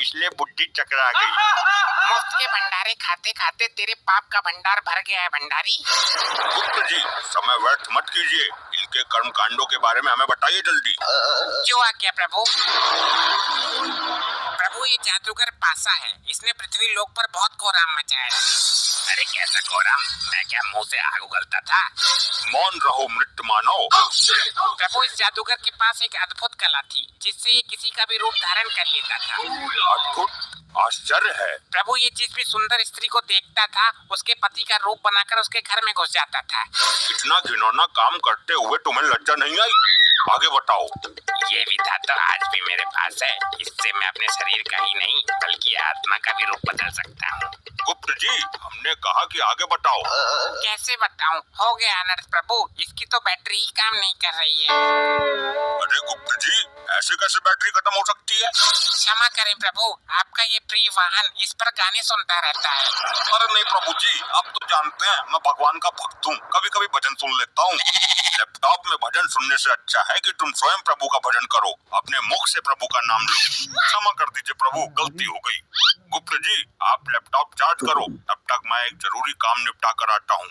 इसलिए बुद्धि चकरा गई। मुफ्त के भंडारे खाते खाते तेरे पाप का भंडार भर गया है भंडारी। गुप्त जी, समय व्यर्थ मत कीजिए, इनके कर्म कांडों के बारे में हमें बताइए जल्दी। जो आज्ञा प्रभु। प्रभु, ये जादूगर पासा है, इसने पृथ्वी लोक पर बहुत कोहराम मचाया है। अरे कैसा कोहराम, मैं क्या मुंह से आग उगलता था। मौन रहो मृत मानव। प्रभु, इस जादूगर के पास एक अद्भुत कला थी जिससे ये किसी का भी रूप धारण कर लेता था। अद्भुत, आश्चर्य है। प्रभु, ये जिस भी सुंदर स्त्री को देखता था उसके पति का रूप बनाकर उसके घर में घुस जाता था। इतना घिनौना काम करते हुए तुम्हें लज्जा नहीं आई? आगे बताओ। ये विधा तो आज भी मेरे पास है, इससे मैं अपने शरीर का ही नहीं बल्कि आत्मा का भी रूप बदल सकता हूँ। गुप्त जी, हमने कहा कि आगे बताओ। कैसे बताऊं? हो गया अनर्थ प्रभु, इसकी तो बैटरी ही काम नहीं कर रही है। अरे गुप्त जी, ऐसे कैसे बैटरी खत्म हो सकती है? क्षमा करें प्रभु, आपका ये प्रिय वाहन इस पर गाने सुनता रहता है। अरे नहीं प्रभु जी, आप तो जानते हैं मैं भगवान का भक्त हूँ, कभी कभी भजन सुन लेता हूँ। लैपटॉप में भजन सुनने से अच्छा है कि तुम स्वयं प्रभु का भजन करो, अपने मुख से प्रभु का नाम लो। क्षमा कर दीजिए प्रभु, गलती हो गई। गुप्त जी, आप लैपटॉप चार्ज करो, तब तक मैं एक जरूरी काम निपटा कर आता हूँ।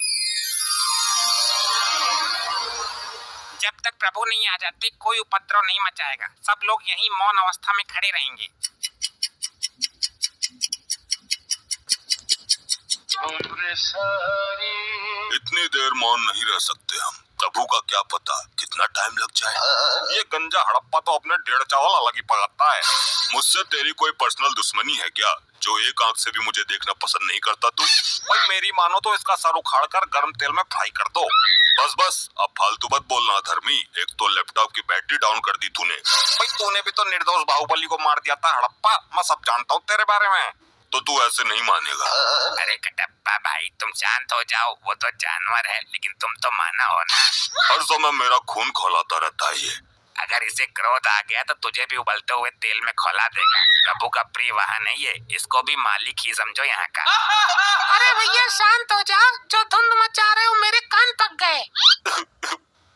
जब तक प्रभु नहीं आ जाते कोई उपद्रव नहीं मचाएगा, सब लोग यहीं मौन अवस्था में खड़े रहेंगे। इतनी देर मौन नहीं रह सकते हम, प्रभु का क्या पता कितना टाइम लग जाए। ये गंजा हड़प्पा तो अपने डेढ़ चावल अलग ही पकाता है। मुझसे तेरी कोई पर्सनल दुश्मनी है क्या, जो एक आंख से भी मुझे देखना पसंद नहीं करता तू? भाई मेरी मानो तो इसका सर उखाड़ कर गर्म तेल में फ्राई कर दो। बस बस, अब फालतू मत बोलना धर्मी। एक तो लैपटॉप की बैटरी डाउन कर दी तूने। भाई तूने भी तो निर्दोष बाहुबली को मार दिया था हड़प्पा, मैं सब जानता हूँ तेरे बारे में। तो तू ऐसे नहीं मानेगा। अरे कटप्पा भाई, तुम शांत हो जाओ, वो तो जानवर है लेकिन तुम तो माना हो ना। हर समय मेरा खून खौलाता रहता है ये। अगर इसे क्रोध आ गया तो तुझे भी उबलते हुए तेल में खौला देगा। प्रभु का प्रिय वाहन है ये, इसको भी मालिक ही समझो यहाँ का। अरे भैया शांत हो जाओ, जो धुंध मचा रहे हो मेरे कान पक गए।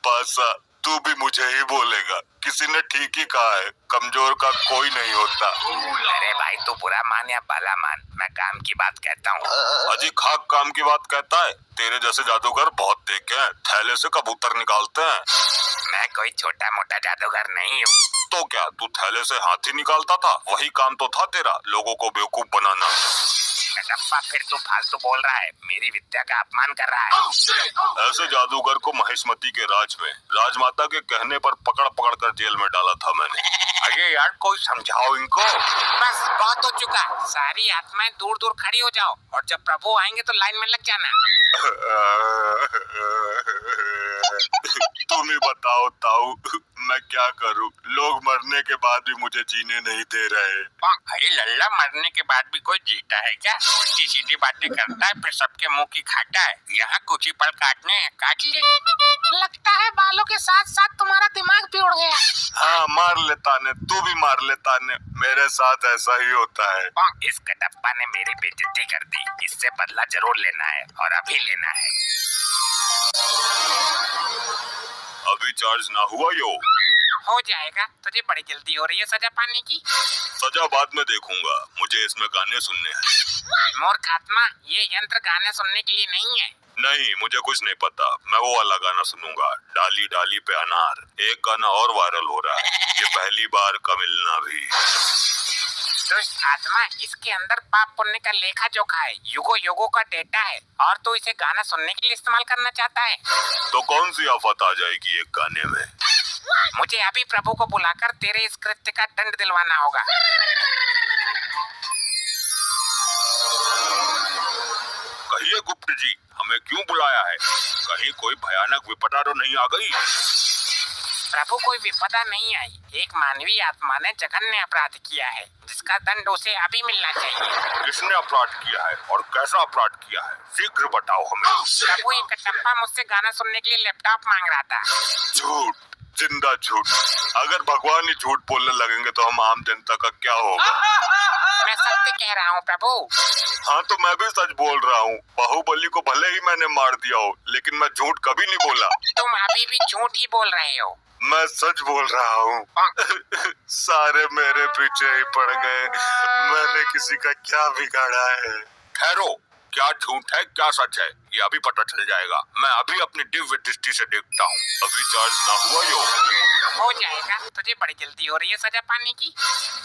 पासा, तू भी मुझे ही बोलेगा? किसी ने ठीक ही कहा है, कमजोर का कोई नहीं होता। अरे भाई तू बुरा मान या भला मान, मैं काम की बात कहता हूँ। अजी खाक काम की बात कहता है? तेरे जैसे जादूगर बहुत देखे हैं, थैले से कबूतर निकालते हैं। मैं कोई छोटा मोटा जादूगर नहीं हूँ। तो क्या तू थैले से हाथी निकालता था? वही काम तो था तेरा, लोगों को बेवकूफ बनाना। कटप्पा फिर तू फालतू बोल रहा है, मेरी विद्या का अपमान कर रहा है। ऐसे जादूगर को महेशमती के राज में राजमाता के कहने पर पकड़ पकड़ कर जेल में डाला था मैंने। अरे यार कोई समझाओ इनको। बस बहुत हो चुका, सारी आत्माएं दूर दूर खड़ी हो जाओ और जब प्रभु आएंगे तो लाइन में लग जाना। तुम ही बताओ ताऊ, मैं क्या करूं? लोग मरने के बाद भी मुझे जीने नहीं दे रहे। अरे लल्ला, मरने के बाद भी कोई जीता है क्या? उल्टी सीधी बातें करता है फिर सबके मुंह की खाता है। यहाँ कुछ ही पल काटने हैं, काट ले। लगता है बालों के साथ साथ तुम्हारा दिमाग भी उड़ गया। हाँ मार लेता ने, तू भी मार लेता ने, मेरे साथ ऐसा ही होता है। इस कटप्पा ने मेरी बेइज्जती कर दी, इससे बदला जरूर लेना है और अभी लेना है। अभी चार्ज ना हुआ यो? हो जाएगा, तुझे बड़ी जल्दी हो रही है सजा पाने की। सजा बाद में देखूंगा, मुझे इसमें गाने सुनने हैं। मूर्ख आत्मा, ये यंत्र गाने सुनने के लिए नहीं है। नहीं, मुझे कुछ नहीं पता, मैं वो वाला गाना सुनूंगा, डाली डाली पे अनार। एक गाना और वायरल हो रहा है, ये पहली बार का मिलना भी। दुष्ट आत्मा, इसके अंदर पाप पुण्य का लेखा जोखा है, युगों युगों का डेटा है और तू इसे गाना सुनने के लिए इस्तेमाल करना चाहता है। तो कौन सी आफत आ जाएगी एक गाने में? मुझे अभी प्रभु को बुलाकर तेरे इस कृत्य का दंड दिलवाना होगा। कहिए गुप्त जी, हमें क्यों बुलाया है? कहीं कोई भयानक विपदा तो नहीं आ गई? प्रभु, कोई विपदा नहीं आई, एक मानवीय आत्मा ने जघन्य अपराध किया है जिसका दंड उसे अभी मिलना चाहिए। किसने अपराध किया है और कैसा अपराध किया है? शीघ्र बताओ हमें। प्रभु, ये कटप्पा मुझसे गाना सुनने के लिए लैपटॉप मांग रहा था। झूठ, जिंदा झूठ। अगर भगवान ही झूठ बोलने लगेंगे तो हम आम जनता का क्या होगा? मैं सत्य कह रहा हूँ प्रभु। हाँ तो मैं भी सच बोल रहा हूँ, बाहुबली को भले ही मैंने मार दिया हो लेकिन मैं झूठ कभी नहीं बोला। तुम अभी भी झूठ ही बोल रहे हो। मैं सच बोल रहा हूँ। सारे मेरे पीछे ही पड़ गए। मैंने किसी का क्या बिगाड़ा है? ठहरो, क्या झूठ है क्या सच है ये अभी पता चल जाएगा। मैं अभी अपनी दिव्य दृष्टि से देखता हूँ। अभी चार्ज ना हुआ यो। हो जाएगा, तुझे बड़ी जल्दी हो रही है सजा पाने की।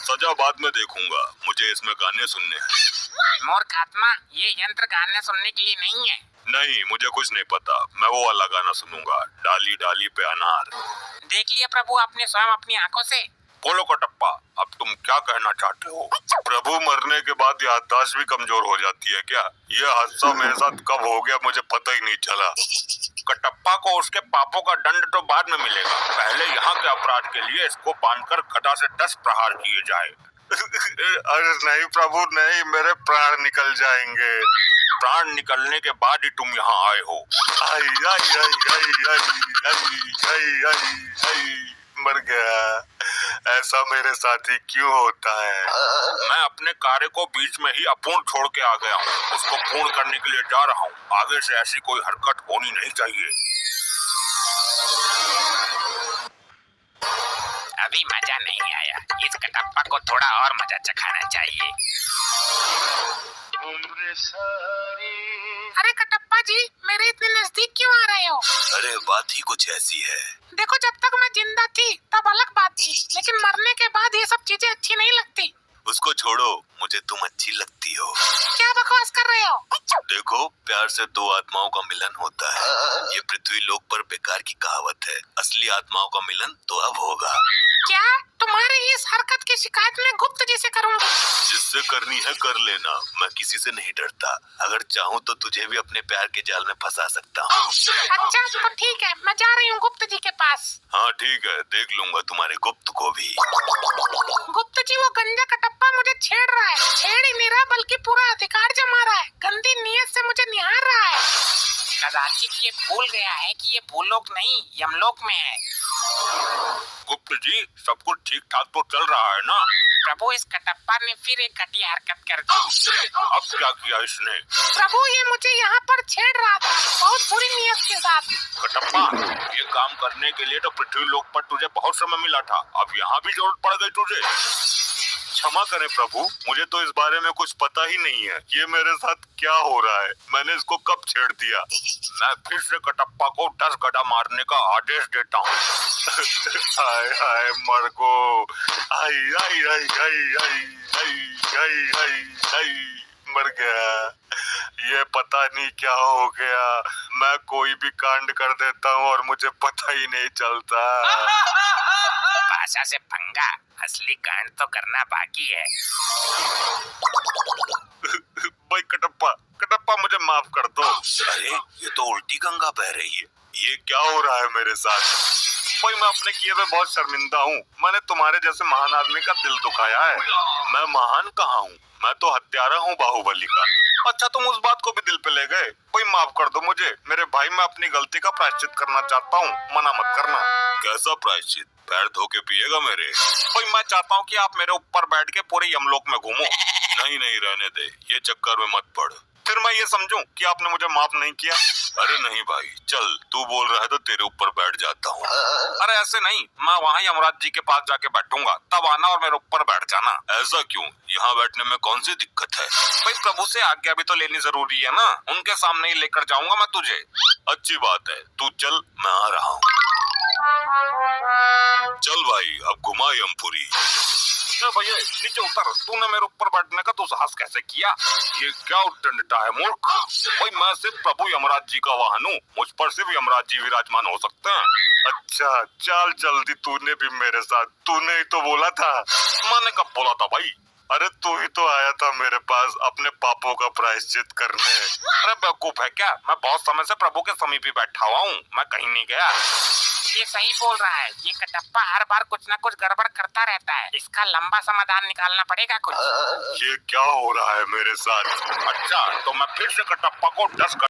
सजा बाद में देखूंगा, मुझे इसमें गाने सुनने हैं। मूर्ख आत्मा, ये यंत्र गाने सुनने के लिए नहीं है। नहीं, मुझे कुछ नहीं पता। मैं वो वाला गाना सुनूंगा, डाली डाली पे अनार। देख लिया प्रभु आपने स्वयं अपनी आंखों से। बोलो कटप्पा, अब तुम क्या कहना चाहते हो? प्रभु मरने के बाद याददाश्त भी कमजोर हो जाती है क्या? ये हादसा मेरे साथ कब हो गया मुझे पता ही नहीं चला। कटप्पा को उसके पापों का दंड तो बाद में मिलेगा। पहले यहाँ के अपराध के लिए इसको बांधकर गदा से 10 प्रहार किए जाए। अरे नहीं प्रभु नहीं, मेरे प्राण निकल जाएंगे। प्राण निकलने के बाद ही तुम यहाँ आए हो। आई आई आई आई आई आई आई आई मर गया। ऐसा मेरे साथ ही क्यों होता है? मैं अपने कार्य को बीच में ही अपूर्ण छोड़ के आ गया हूँ। उसको पूर्ण करने के लिए जा रहा हूँ। आगे से ऐसी कोई हरकत होनी नहीं चाहिए। अभी मजा नहीं आया, इस कटप्पा को थोड़ा और मजा चखाना चाहिए। अरे कटप्पा जी, मेरे इतने नजदीक क्यों आ रहे हो? अरे बात ही कुछ ऐसी है। देखो, जब तक मैं जिंदा थी तब अलग बात थी, लेकिन मरने के बाद ये सब चीजें अच्छी नहीं लगती। उसको छोड़ो, मुझे तुम अच्छी लगती हो। क्या बकवास कर रहे हो? देखो, प्यार से दो आत्माओं का मिलन होता है। ये पृथ्वी लोक पर बेकार की कहावत है। असली आत्माओं का मिलन तो अब होगा। क्या तुम्हारी इस हरकत की शिकायत मैं गुप्त जी से करूंगी? जिससे करनी है कर लेना, मैं किसी से नहीं डरता। अगर चाहूँ तो तुझे भी अपने प्यार के जाल में फंसा सकता हूँ। अच्छा तो ठीक है, मैं जा रही हूँ गुप्त जी के पास। हाँ ठीक है, देख लूंगा तुम्हारे गुप्त को भी। गुप्त जी, वो गंजा कटप्पा मुझे छेड़ रहा है। छेड़ ही नहीं रहा बल्कि पूरा अधिकार जमा रहा है। गंदी नीयत से मुझे निहार रहा है। कदाचित ये भूल गया है कि ये भूलोक नहीं यमलोक में है। गुप्त जी, सब कुछ ठीक ठाक तो चल रहा है ना? प्रभु, इस कटप्पा ने फिर एक घटिया हरकत कर दी। अब क्या किया इसने? प्रभु, ये मुझे यहाँ पर छेड़ रहा था, बहुत बुरी नीयत के साथ। कटप्पा, ये काम करने के लिए तो पृथ्वी लोक पर तुझे बहुत समय मिला था। अब यहाँ भी जरूरत पड़ गई तुझे। क्षमा करें प्रभु, मुझे तो इस बारे में कुछ पता ही नहीं है। ये मेरे साथ क्या हो रहा है? मैंने इसको कब छेड़ दिया? मैं फिर से कटप्पा को 10 गदा मारने का आदेश देता हूँ। हाय हाय मरगो, आई आई आई आई आई आई आई आई आई मर गया। ये पता नहीं क्या हो गया। मैं कोई भी कांड कर देता हूँ और मुझे पता ही नहीं चलता। भाषा से पंगा, असली कांड तो करना बाकी है। भाई कटप्पा, कटप्पा मुझे माफ कर दो। अरे ये तो उल्टी गंगा बह रही है। ये क्या हो रहा है मेरे साथ? भाई मैं अपने किए पे बहुत शर्मिंदा हूँ। मैंने तुम्हारे जैसे महान आदमी का दिल दुखाया है। मैं महान कहाँ हूँ? मैं तो हत्यारा हूँ बाहुबली का। अच्छा तुम उस बात को भी दिल पे ले गए। भाई माफ कर दो मुझे मेरे भाई। मैं अपनी गलती का प्रायश्चित करना चाहता हूँ, मना मत करना। कैसा प्रायश्चित? पैर धो के पिएगा मेरे? भाई मैं चाहता हूँ कि आप मेरे ऊपर बैठ के पूरे यमलोक में घूमो। नहीं नहीं रहने दे, ये चक्कर में मत पड़। फिर मैं ये समझूं कि आपने मुझे माफ नहीं किया। अरे नहीं भाई, चल तू बोल रहा है तो तेरे ऊपर बैठ जाता हूँ। अरे ऐसे नहीं, मैं वहाँ यमराज जी के पास जाके बैठूंगा, तब आना और मेरे ऊपर बैठ जाना। ऐसा क्यों? यहाँ बैठने में कौन सी दिक्कत है? भाई प्रभु से आज्ञा भी तो लेनी जरूरी है ना। उनके सामने ही लेकर जाऊंगा मैं तुझे। अच्छी बात है, तू चल, मैं आ रहा हूँ। चल भाई, अब घुमा यमपुरी। भैया नीचे उतर। तूने मेरे ऊपर बैठने का तो साहस कैसे किया? ये क्या उद्दंडता है मूर्ख? भाई मैं सिर्फ प्रभु यमराज जी का वाहन हूँ, मुझ पर सिर्फ यमराज जी विराजमान हो सकते हैं। अच्छा चल जल्दी, तूने भी मेरे साथ। तूने ही तो बोला था। मैंने कब बोला था भाई? अरे तू ही तो आया था मेरे पास अपने पापों का प्रायश्चित करने। अरे बेवकूफ है क्या? मैं बहुत समय से प्रभु के समीप ही बैठा हुआ हूँ, मैं कहीं नहीं गया। ये सही बोल रहा है, ये कटप्पा हर बार कुछ ना कुछ गड़बड़ करता रहता है। इसका लंबा समाधान निकालना पड़ेगा कुछ। ये क्या हो रहा है मेरे साथ? अच्छा तो मैं फिर से कटप्पा को 10